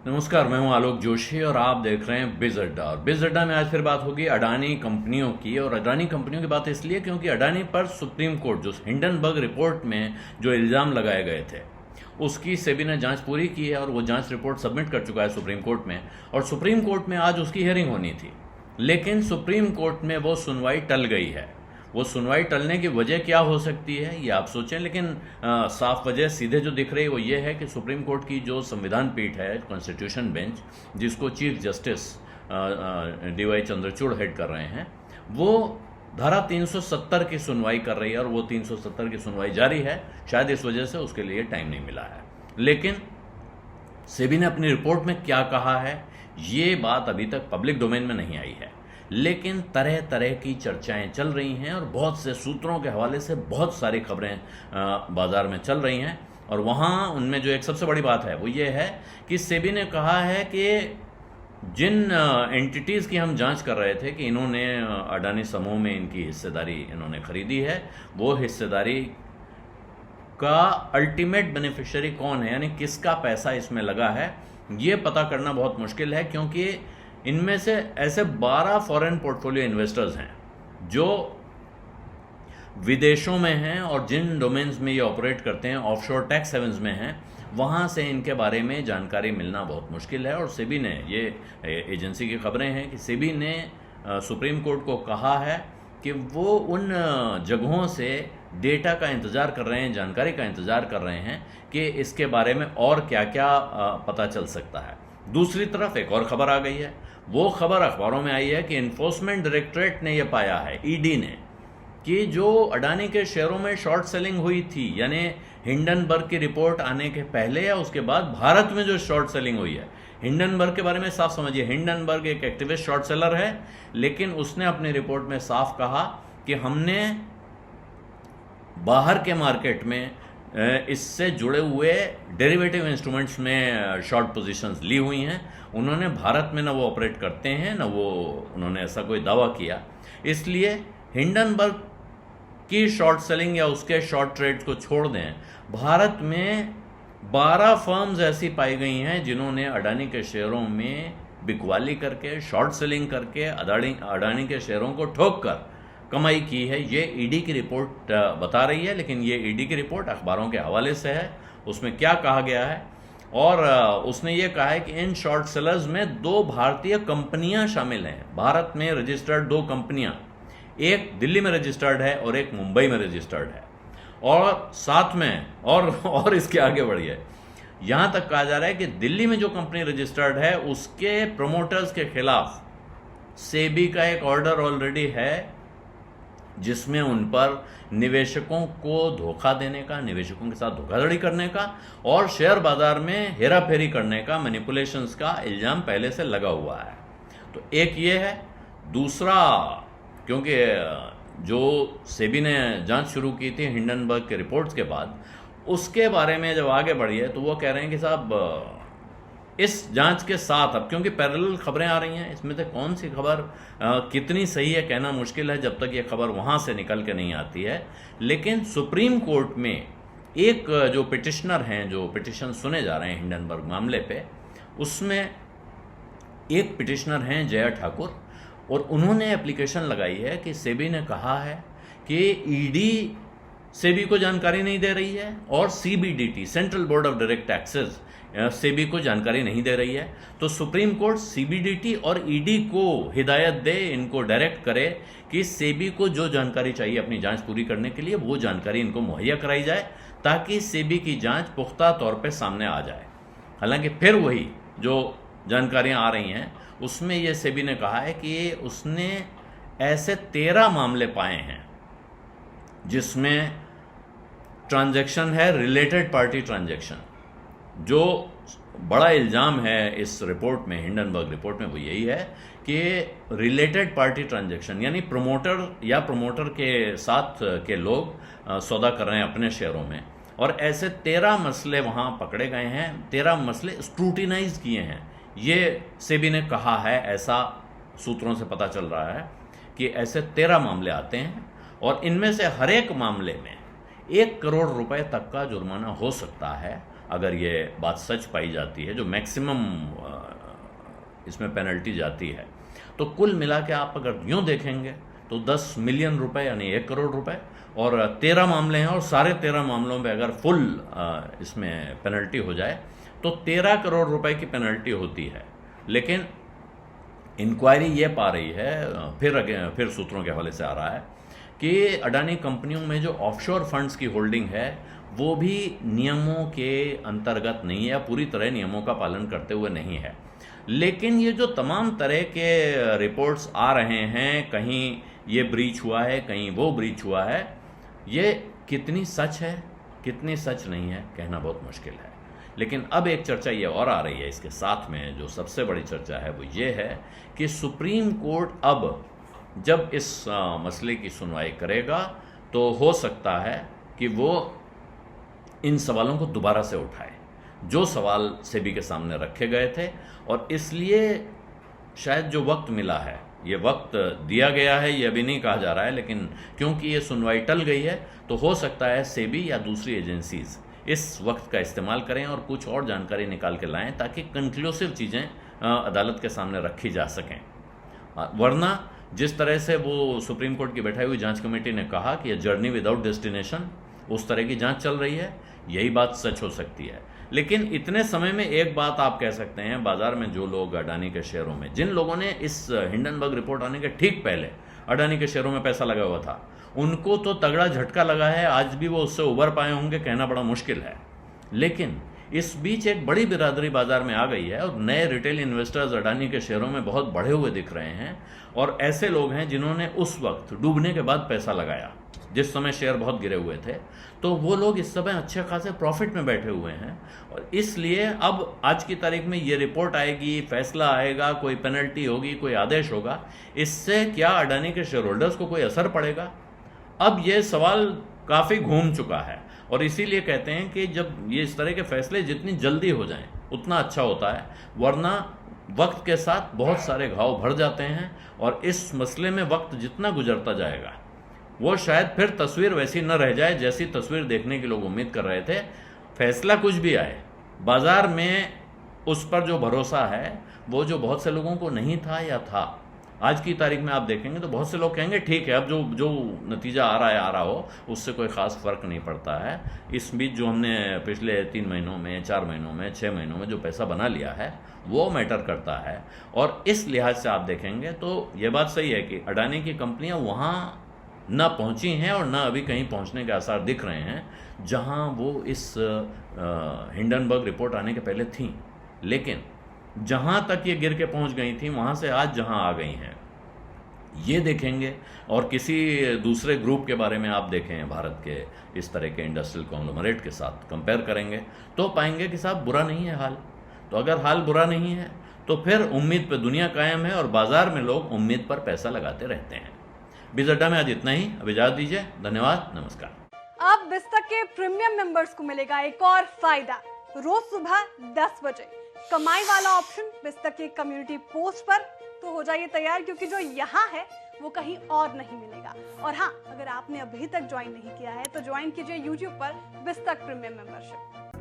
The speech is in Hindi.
नमस्कार, मैं हूं आलोक जोशी और आप देख रहे हैं बिज अड्डा। और बिज अड्डा में आज फिर बात होगी अडानी कंपनियों की। और अडानी कंपनियों की बात इसलिए क्योंकि अडानी पर सुप्रीम कोर्ट जो हिंडनबर्ग रिपोर्ट में जो इल्ज़ाम लगाए गए थे उसकी सेबी ने जांच पूरी की है और वो जांच रिपोर्ट सबमिट कर चुका है सुप्रीम कोर्ट में। और सुप्रीम कोर्ट में आज उसकी हियरिंग होनी थी, लेकिन सुप्रीम कोर्ट में वो सुनवाई टल गई है। वो सुनवाई टलने की वजह क्या हो सकती है ये आप सोचें, लेकिन साफ वजह सीधे जो दिख रही है वो ये है कि सुप्रीम कोर्ट की जो संविधान पीठ है, कॉन्स्टिट्यूशन बेंच, जिसको chief justice D Y Chandrachud head कर रहे हैं, वो धारा 370 की सुनवाई कर रही है और वो 370 की सुनवाई जारी है। शायद इस वजह से उसके लिए टाइम नहीं मिला है। लेकिन सेबी ने अपनी रिपोर्ट में क्या कहा है ये बात अभी तक पब्लिक डोमेन में नहीं आई है, लेकिन तरह तरह की चर्चाएं चल रही हैं और बहुत से सूत्रों के हवाले से बहुत सारी खबरें बाजार में चल रही हैं। और वहाँ उनमें जो एक सबसे बड़ी बात है वो ये है कि सेबी ने कहा है कि जिन एंटिटीज़ की हम जांच कर रहे थे कि इन्होंने अडानी समूह में इनकी हिस्सेदारी इन्होंने खरीदी है, वो हिस्सेदारी का अल्टीमेट बेनिफिशियरी कौन है, यानी किसका पैसा इसमें लगा है, ये पता करना बहुत मुश्किल है। क्योंकि इनमें से ऐसे 12 फॉरेन पोर्टफोलियो इन्वेस्टर्स हैं जो विदेशों में हैं और जिन डोमेन्स में ये ऑपरेट करते हैं, ऑफशोर टैक्स हेवंस में हैं, वहाँ से इनके बारे में जानकारी मिलना बहुत मुश्किल है। और सेबी ने, ये एजेंसी की खबरें हैं कि सेबी ने सुप्रीम कोर्ट को कहा है कि वो उन जगहों से डेटा का इंतज़ार कर रहे हैं, जानकारी का इंतज़ार कर रहे हैं कि इसके बारे में और क्या क्या पता चल सकता है। दूसरी तरफ एक और खबर आ गई है, वो खबर अखबारों में आई है कि इन्फोर्समेंट डायरेक्टरेट ने यह पाया है, ईडी ने, कि जो अडानी के शेयरों में शॉर्ट सेलिंग हुई थी, यानी हिंडनबर्ग की रिपोर्ट आने के पहले या उसके बाद भारत में जो शॉर्ट सेलिंग हुई है। हिंडनबर्ग के बारे में साफ समझिए, हिंडनबर्ग एक एक्टिविस्ट शॉर्ट सेलर है, लेकिन उसने अपनी रिपोर्ट में साफ कहा कि हमने बाहर के मार्केट में इससे जुड़े हुए डेरिवेटिव इंस्ट्रूमेंट्स में शॉर्ट पोजीशंस ली हुई हैं। उन्होंने भारत में ना वो ऑपरेट करते हैं ना वो उन्होंने ऐसा कोई दावा किया। इसलिए हिंडनबर्ग की शॉर्ट सेलिंग या उसके शॉर्ट ट्रेड्स को छोड़ दें, भारत में 12 फर्म्स ऐसी पाई गई हैं जिन्होंने अडानी के शेयरों में बिकवाली करके, शॉर्ट सेलिंग करके अडानी के शेयरों को ठोक कर कमाई की है। ये ईडी की रिपोर्ट बता रही है, लेकिन ये ईडी की रिपोर्ट अखबारों के हवाले से है। उसमें क्या कहा गया है, और उसने ये कहा है कि इन शॉर्ट सेलर्स में 2 भारतीय कंपनियां शामिल हैं। भारत में रजिस्टर्ड 2 कंपनियां, एक दिल्ली में रजिस्टर्ड है और एक मुंबई में रजिस्टर्ड है। और साथ में और इसके आगे बढ़िए, यहां तक कहा जा रहा है कि दिल्ली में जो कंपनी रजिस्टर्ड है उसके प्रमोटर्स के खिलाफ सेबी का एक ऑर्डर ऑलरेडी है, जिसमें उन पर निवेशकों को धोखा देने का, निवेशकों के साथ धोखाधड़ी करने का और शेयर बाजार में हेराफेरी करने का, मैनिपुलेशंस का इल्जाम पहले से लगा हुआ है। तो एक ये है। दूसरा, क्योंकि जो सेबी ने जांच शुरू की थी हिंडनबर्ग के रिपोर्ट्स के बाद, उसके बारे में जब आगे बढ़ी है तो वो कह रहे हैं कि साहब इस जांच के साथ, अब क्योंकि पैरेलल खबरें आ रही हैं, इसमें से कौन सी खबर कितनी सही है कहना मुश्किल है जब तक ये खबर वहाँ से निकल के नहीं आती है। लेकिन सुप्रीम कोर्ट में एक जो पिटिशनर हैं, जो पिटिशन सुने जा रहे हैं हिंडनबर्ग मामले पे, उसमें एक पिटिशनर हैं जया ठाकुर, और उन्होंने एप्लीकेशन लगाई है कि सेबी ने कहा है कि ईडी सेबी को जानकारी नहीं दे रही है और CBDT, central board of direct taxes, SEBI को जानकारी नहीं दे रही है। तो सुप्रीम कोर्ट सीबीडीटी और ईडी को हिदायत दे, इनको डायरेक्ट करे कि सेबी को जो जानकारी चाहिए अपनी जांच पूरी करने के लिए वो जानकारी इनको मुहैया कराई जाए, ताकि सेबी की जांच पुख्ता तौर पे सामने आ जाए। हालांकि फिर वही जो जानकारियां आ रही हैं उसमें ये सेबी ने कहा है कि उसने ऐसे 13 मामले पाए हैं जिसमें ट्रांजैक्शन है रिलेटेड पार्टी ट्रांजैक्शन। जो बड़ा इल्ज़ाम है इस रिपोर्ट में, हिंडनबर्ग रिपोर्ट में, वो यही है कि रिलेटेड पार्टी ट्रांजैक्शन, यानी प्रमोटर या प्रमोटर के साथ के लोग सौदा कर रहे हैं अपने शेयरों में, और ऐसे 13 मसले वहाँ पकड़े गए हैं, 13 मसले स्क्रूटिनाइज किए हैं। ये सेबी ने कहा है, ऐसा सूत्रों से पता चल रहा है कि ऐसे 13 मामले आते हैं और इनमें से हर एक मामले में 1 करोड़ रुपए तक का जुर्माना हो सकता है अगर ये बात सच पाई जाती है, जो मैक्सिमम इसमें पेनल्टी जाती है। तो कुल मिला के आप अगर यूँ देखेंगे तो 10 मिलियन रुपए यानी 1 करोड़ रुपए, और 13 मामले हैं, और सारे 13 मामलों में अगर फुल इसमें पेनल्टी हो जाए तो 13 करोड़ रुपए की पेनल्टी होती है। लेकिन इंक्वायरी ये पा रही है, फिर सूत्रों के हवाले से आ रहा है कि अडानी कंपनियों में जो ऑफशोर फंड्स की होल्डिंग है वो भी नियमों के अंतर्गत नहीं है, पूरी तरह नियमों का पालन करते हुए नहीं है। लेकिन ये जो तमाम तरह के रिपोर्ट्स आ रहे हैं, कहीं ये ब्रीच हुआ है, कहीं वो ब्रीच हुआ है, ये कितनी सच है कितनी सच नहीं है कहना बहुत मुश्किल है। लेकिन अब एक चर्चा ये और आ रही है इसके साथ में, जो सबसे बड़ी चर्चा है वो ये है कि सुप्रीम कोर्ट अब जब इस मसले की सुनवाई करेगा तो हो सकता है कि वो इन सवालों को दोबारा से उठाए, जो सवाल सेबी के सामने रखे गए थे। और इसलिए शायद जो वक्त मिला है, ये वक्त दिया गया है, ये अभी नहीं कहा जा रहा है, लेकिन क्योंकि ये सुनवाई टल गई है तो हो सकता है सेबी या दूसरी एजेंसीज इस वक्त का इस्तेमाल करें और कुछ और जानकारी निकाल के लाएं, ताकि कंक्लूसिव चीज़ें अदालत के सामने रखी जा सकें। वरना जिस तरह से वो सुप्रीम कोर्ट की बैठाई हुई जांच कमेटी ने कहा कि ये जर्नी विदाउट डेस्टिनेशन, उस तरह की जांच चल रही है, यही बात सच हो सकती है। लेकिन इतने समय में एक बात आप कह सकते हैं, बाजार में जो लोग अडानी के शेयरों में, जिन लोगों ने इस हिंडनबर्ग रिपोर्ट आने के ठीक पहले अडानी के शेयरों में पैसा लगा हुआ था, उनको तो तगड़ा झटका लगा है। आज भी वो उससे उबर पाए होंगे कहना बड़ा मुश्किल है। लेकिन इस बीच एक बड़ी बिरादरी बाजार में आ गई है और नए रिटेल इन्वेस्टर्स अडानी के शेयरों में बहुत बढ़े हुए दिख रहे हैं, और ऐसे लोग हैं जिन्होंने उस वक्त डूबने के बाद पैसा लगाया, जिस समय शेयर बहुत गिरे हुए थे। तो वो लोग इस समय अच्छे खासे प्रॉफिट में बैठे हुए हैं, और इसलिए अब आज की तारीख में ये रिपोर्ट आएगी, फैसला आएगा, कोई पेनल्टी होगी, कोई आदेश होगा, इससे क्या अडानी के शेयर होल्डर्स को कोई असर पड़ेगा? अब ये सवाल काफ़ी घूम चुका है, और इसीलिए कहते हैं कि जब ये इस तरह के फैसले जितनी जल्दी हो जाएं उतना अच्छा होता है, वरना वक्त के साथ बहुत सारे घाव भर जाते हैं, और इस मसले में वक्त जितना गुजरता जाएगा वो शायद फिर तस्वीर वैसी न रह जाए जैसी तस्वीर देखने की लोग उम्मीद कर रहे थे। फैसला कुछ भी आए, बाजार में उस पर जो भरोसा है वो जो बहुत से लोगों को नहीं था या था, आज की तारीख में आप देखेंगे तो बहुत से लोग कहेंगे ठीक है, अब जो नतीजा आ रहा हो उससे कोई ख़ास फ़र्क नहीं पड़ता है। इस बीच जो हमने पिछले 3 महीनों में, 4 महीनों में, 6 महीनों में जो पैसा बना लिया है वो मैटर करता है। और इस लिहाज से आप देखेंगे तो ये बात सही है कि अडानी की कंपनियां वहाँ ना पहुंची हैं और ना अभी कहीं पहुंचने के आसार दिख रहे हैं जहां वो इस हिंडनबर्ग रिपोर्ट आने के पहले थीं। लेकिन जहां तक ये गिर के पहुंच गई थी वहां से आज जहां आ गई हैं ये देखेंगे, और किसी दूसरे ग्रुप के बारे में आप देखें भारत के इस तरह के इंडस्ट्रियल कॉन्ग्लोमरेट के साथ कंपेयर करेंगे तो पाएंगे कि साहब बुरा नहीं है हाल। तो अगर हाल बुरा नहीं है तो फिर उम्मीद पर दुनिया कायम है, और बाजार में लोग उम्मीद पर पैसा लगाते रहते हैं। बीज अड्डा में आज इतना ही, अब इजाजत दीजिए, धन्यवाद, नमस्कार। अब बिस्तक के प्रीमियम मेंबर्स को मिलेगा एक और फायदा, रोज सुबह 10 बजे कमाई वाला ऑप्शन बिस्तक के कम्युनिटी पोस्ट पर। तो हो जाइए तैयार, क्योंकि जो यहाँ है वो कहीं और नहीं मिलेगा। और हाँ, अगर आपने अभी तक ज्वाइन नहीं किया है तो ज्वाइन कीजिए YouTube पर बिस्तक प्रीमियम मेंबरशिप।